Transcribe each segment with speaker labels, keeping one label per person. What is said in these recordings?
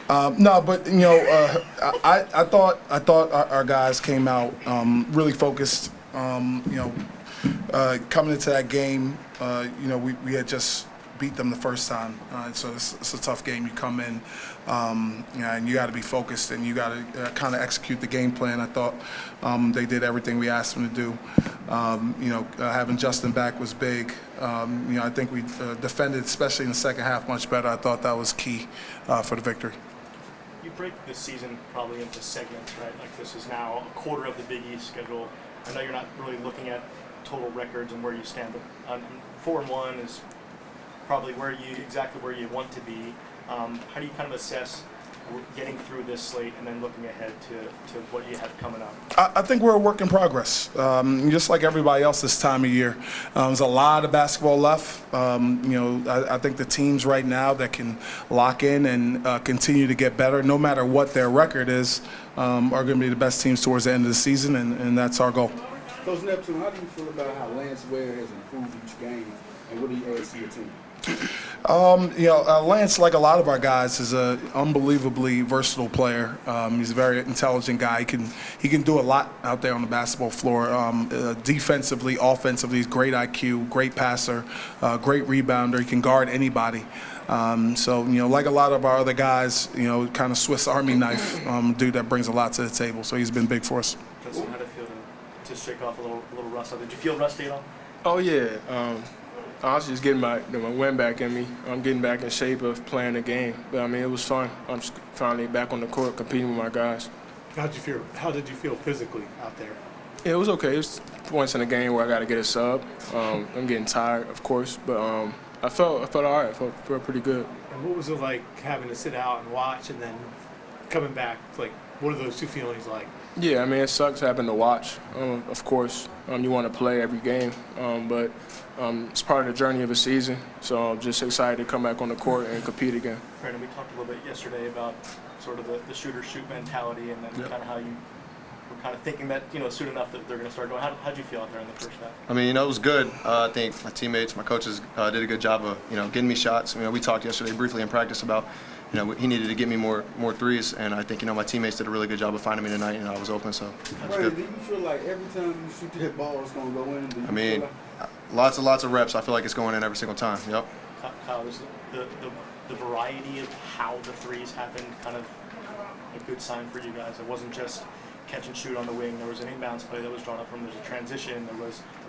Speaker 1: No, but I thought our guys came out really focused. Coming into that game, we had just beat them the first time, so it's a tough game. You come in, and you got to be focused, and you got to kind of execute the game plan. I thought they did everything we asked them to do. Having Justin back was big. I think we defended, especially in the second half, much better. I thought that was key for the victory.
Speaker 2: You break this season probably into segments, right? Like this is now a quarter of the Big East schedule. I know you're not really looking at total records and where you stand, but 4-1 is probably exactly where you want to be. How do you kind of assess getting through this slate and then looking ahead to what you have coming up?
Speaker 1: I think we're a work in progress, just like everybody else this time of year. There's a lot of basketball left. I think the teams right now that can lock in and continue to get better, no matter what their record is, are going to be the best teams towards the end of the season, and that's our goal.
Speaker 3: Coach Neptune, how do you feel about how Lance Ware has improved each game, and what do you add to your team?
Speaker 1: Lance, like a lot of our guys, is an unbelievably versatile player. He's a very intelligent guy. He can do a lot out there on the basketball floor. Defensively, offensively, he's great IQ, great passer, great rebounder. He can guard anybody. Like a lot of our other guys, kind of Swiss Army knife, dude that brings a lot to the table. So he's been big for us.
Speaker 2: Justin, how did it feel to shake off a little rust? Did you feel rusty at all?
Speaker 4: Oh yeah. I was just getting my wind back in me. I'm getting back in shape of playing the game. But I mean, it was fun. I'm just finally back on the court competing with my guys.
Speaker 5: How did you feel physically out there?
Speaker 4: Yeah, it was okay. There's points in the game where I got to get a sub. I'm getting tired, of course, but I felt all right. I felt pretty good.
Speaker 5: And what was it like having to sit out and watch and then coming back? Like, what are those two feelings like?
Speaker 4: Yeah, I mean, it sucks having to watch. Of course, you want to play every game, but it's part of the journey of a season. So I'm just excited to come back on the court and compete again.
Speaker 2: Brandon, we talked a little bit yesterday about sort of the shooter-shoot mentality, and then kind of how you were kind of thinking that soon enough that they're going to start going. How'd you feel out there in the first half?
Speaker 6: I mean, it was good. I think my teammates, my coaches did a good job of getting me shots. We talked yesterday briefly in practice about he needed to get me more threes, and I think my teammates did a really good job of finding me tonight, and I was open, so that's good.
Speaker 3: Do you feel like every time you shoot that ball, it's going to go in?
Speaker 6: I mean, lots of reps. I feel like it's going in every single time. Yep.
Speaker 2: Kyle, was the variety of how the threes happened kind of a good sign for you guys? It wasn't just catch and shoot on the wing. There was an inbounds play that was drawn up from. There's a transition. There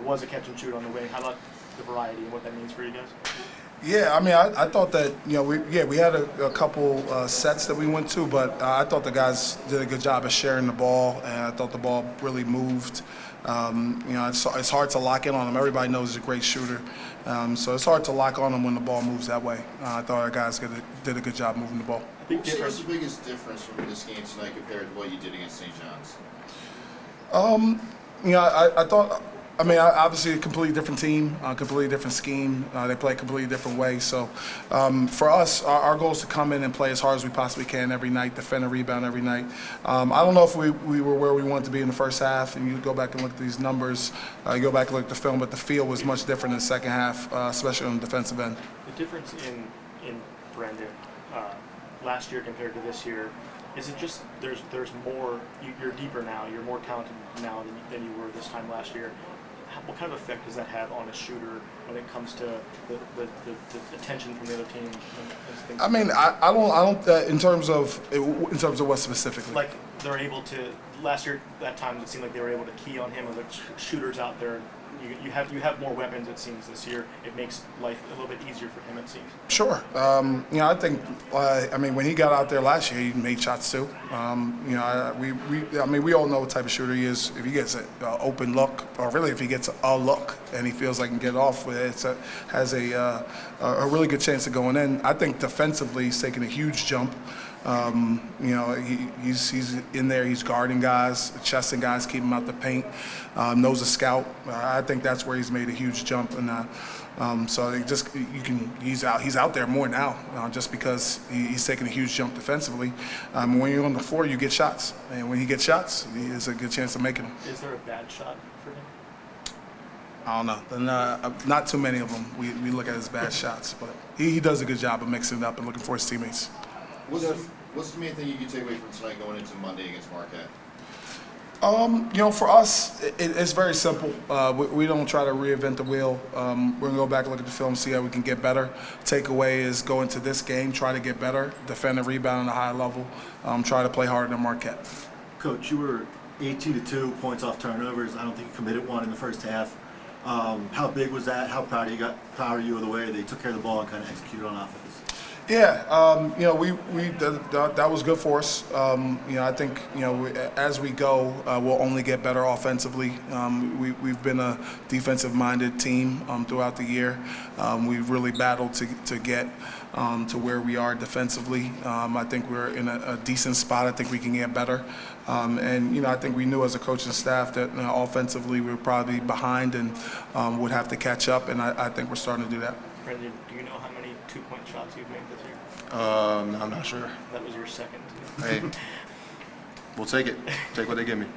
Speaker 2: was a catch and shoot on the wing. How about the variety and what that means for you guys?
Speaker 1: Yeah, I mean, I thought that we had a couple sets that we went to, but I thought the guys did a good job of sharing the ball, and I thought the ball really moved. It's hard to lock in on him. Everybody knows he's a great shooter, so it's hard to lock on him when the ball moves that way. I thought our guys did a good job moving the ball.
Speaker 7: What's the biggest difference from this game tonight compared to what you did against St. John's?
Speaker 1: I thought. I mean, obviously a completely different team, completely different scheme. They play a completely different way. So for us, our goal is to come in and play as hard as we possibly can every night, defend and rebound every night. I don't know if we were where we wanted to be in the first half, and you go back and look at these numbers, you go back and look at the film, but the feel was much different in the second half, especially on the defensive end.
Speaker 2: The difference in Brendan last year compared to this year, is it just there's more, you're deeper now, you're more talented now than you were this time last year? What kind of effect does that have on a shooter when it comes to the attention from the other team?
Speaker 1: I mean, I don't in terms of what specifically?
Speaker 2: Like they're able to last year. At times it seemed like they were able to key on him as like shooters out there. You have more weapons. It seems this year it makes life a little bit easier for him. It seems.
Speaker 1: Sure. I think. I mean, when he got out there last year, he made shots too. We all know what type of shooter he is. If he gets an open look, or really if he gets a look and he feels like he can get off with it, has a really good chance of going in. I think defensively, he's taking a huge jump. He's in there. He's guarding guys, chesting guys, keeping him out the paint. Knows a scout. I think that's where he's made a huge jump, and so he's out there more now, just because he's taking a huge jump defensively. When you're on the floor, you get shots, and when he gets shots, he has a good chance of making them.
Speaker 2: Is there a bad shot for him?
Speaker 1: I don't know. Not too many of them. We look at his bad shots, but he does a good job of mixing it up and looking for his teammates.
Speaker 7: What's the main thing you can take away from tonight going into Monday against Marquette?
Speaker 1: For us, it's very simple. We don't try to reinvent the wheel. We're going to go back and look at the film, see how we can get better. Takeaway is go into this game, try to get better, defend and rebound at a high level, try to play harder than Marquette.
Speaker 8: Coach, you were 18-2 points off turnovers. I don't think you committed one in the first half. How big was that? How proud are you of the way they took care of the ball and kind of executed on offense?
Speaker 1: Yeah, that was good for us. I think as we go, we'll only get better offensively. We've been a defensive-minded team throughout the year. We've really battled to get to where we are defensively. I think we're in a decent spot. I think we can get better. I think we knew as a coaching staff that offensively we were probably behind and would have to catch up, and I think we're starting to do that.
Speaker 2: Brendan, do you know how many two-point shots you've made this year?
Speaker 6: I'm not sure.
Speaker 2: That was your second.
Speaker 6: Hey, we'll take it. Take what they give me.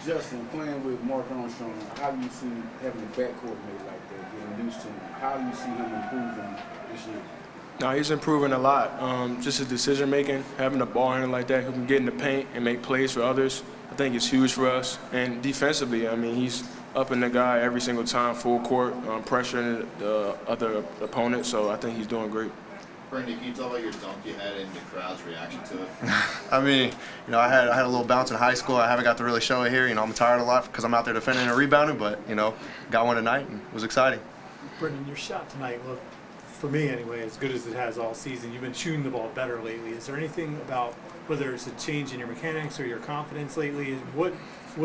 Speaker 3: Justin, playing with Mark Armstrong, how do you see having a backcourt mate like that, getting used to him? How do you see him improving this year?
Speaker 4: No, he's improving a lot. Just his decision making, having a ball handler like that who can get in the paint and make plays for others, I think it's huge for us. And defensively, I mean, he's upping the guy every single time, full court, pressuring the other opponent. So I think he's doing great.
Speaker 7: Brendan, can you tell about your dunk you had and the crowd's reaction to it?
Speaker 6: I mean, I had a little bounce in high school. I haven't got to really show it here. I'm tired a lot because I'm out there defending and rebounding, but got one tonight and it was exciting.
Speaker 5: Brendan, your shot tonight looked, for me anyway, as good as it has all season. You've been shooting the ball better lately. Is there anything about whether it's a change in your mechanics or your confidence lately? What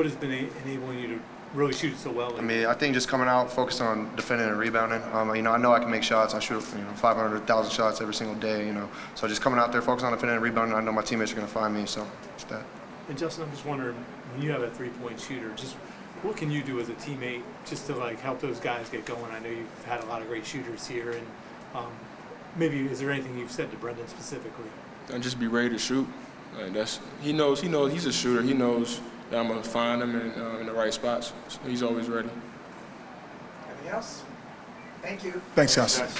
Speaker 5: has been enabling you to really shoot it so well lately?
Speaker 6: I mean, I think just coming out, focused on defending and rebounding. I know I can make shots. I shoot, 500,000 shots every single day, So just coming out there, focused on defending and rebounding, I know my teammates are going to find me, so it's that.
Speaker 5: And Justin, I'm just wondering, when you have a three-point shooter, just what can you do as a teammate just to help those guys get going? I know you've had a lot of great shooters here, and maybe is there anything you've said to Brendan specifically?
Speaker 4: And just be ready to shoot. He knows he's a shooter. He knows that I'm gonna find him in the right spots. So he's always ready.
Speaker 9: Anything else? Thank you.
Speaker 1: Thanks, guys.
Speaker 2: That's